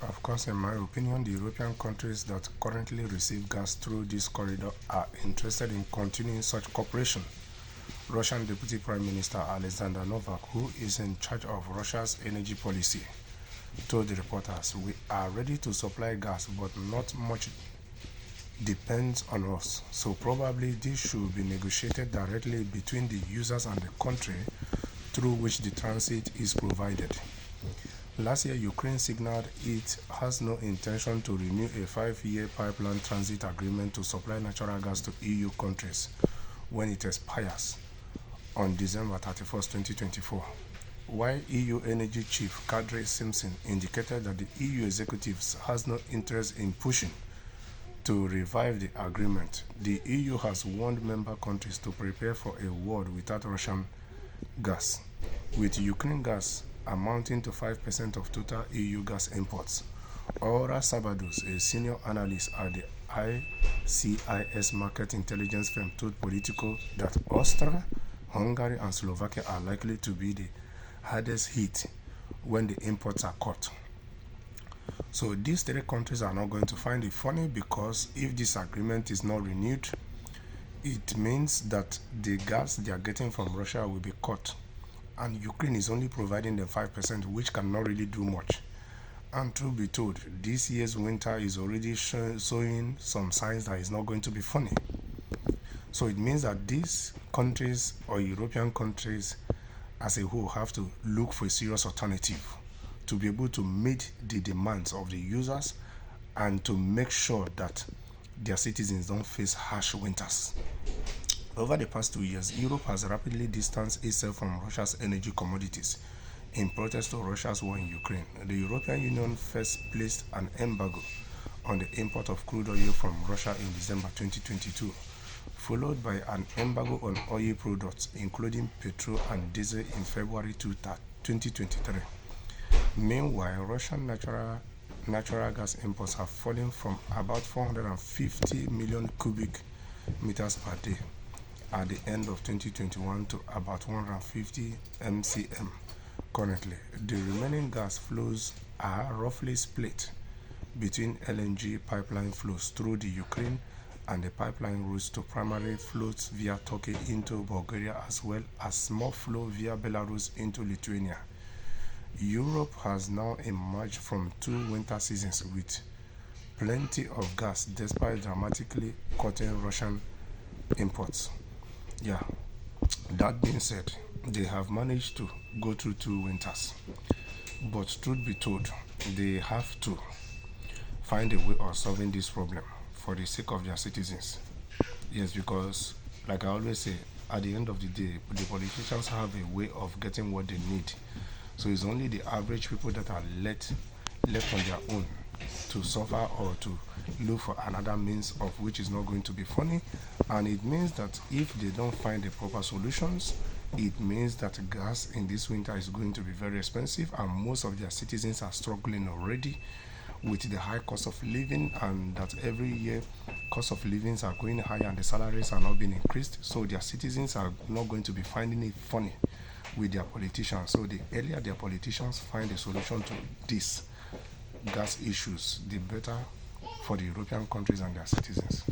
Of course, in my opinion, the European countries that currently receive gas through this corridor are interested in continuing such cooperation. Russian Deputy Prime Minister Alexander Novak, who is in charge of Russia's energy policy, told the reporters, "We are ready to supply gas, but not much depends on us, so probably this should be negotiated directly between the users and the country through which the transit is provided." Last year, Ukraine signaled it has no intention to renew a 5-year pipeline transit agreement to supply natural gas to EU countries when it expires on December 31, 2024. While EU Energy Chief Kadri Simpson indicated that the EU executives has no interest in pushing to revive the agreement, the EU has warned member countries to prepare for a world without Russian gas, with Ukraine gas amounting to 5% of total EU gas imports. Aura Sabados, a senior analyst at the ICIS market intelligence firm, told Politico that Austria, Hungary, and Slovakia are likely to be the hardest hit when the imports are cut. So these three countries are not going to find it funny, because if this agreement is not renewed, it means that the gas they are getting from Russia will be cut, and Ukraine is only providing them 5%, which cannot really do much. And truth be told, this year's winter is already showing some signs that it's not going to be funny. So it means that these countries, or European countries as a whole, have to look for a serious alternative to be able to meet the demands of the users and to make sure that their citizens don't face harsh winters. Over the past 2 years, Europe has rapidly distanced itself from Russia's energy commodities in protest to Russia's war in Ukraine. The European Union first placed an embargo on the import of crude oil from Russia in December 2022, followed by an embargo on oil products, including petrol and diesel, in February 2023. Meanwhile, Russian natural gas imports have fallen from about 450 million cubic meters per day at the end of 2021 to about 150 mcm currently. The remaining gas flows are roughly split between LNG pipeline flows through the Ukraine and the pipeline routes to primary flows via Turkey into Bulgaria, as well as small flow via Belarus into Lithuania. Europe has now emerged from 2 winter seasons with plenty of gas, despite dramatically cutting Russian imports. That being said, they have managed to go through 2 winters, but truth be told, they have to find a way of solving this problem for the sake of their citizens. Yes, because like I always say, at the end of the day, the politicians have a way of getting what they need. So it's only the average people that are left on their own to suffer or to look for another means, of which is not going to be funny. And it means that if they don't find the proper solutions, it means that gas in this winter is going to be very expensive, and most of their citizens are struggling already with the high cost of living, and that every year cost of livings are going higher and the salaries are not being increased. So their citizens are not going to be finding it funny with their politicians. So the earlier their politicians find a solution to these gas issues, the better for the European countries and their citizens.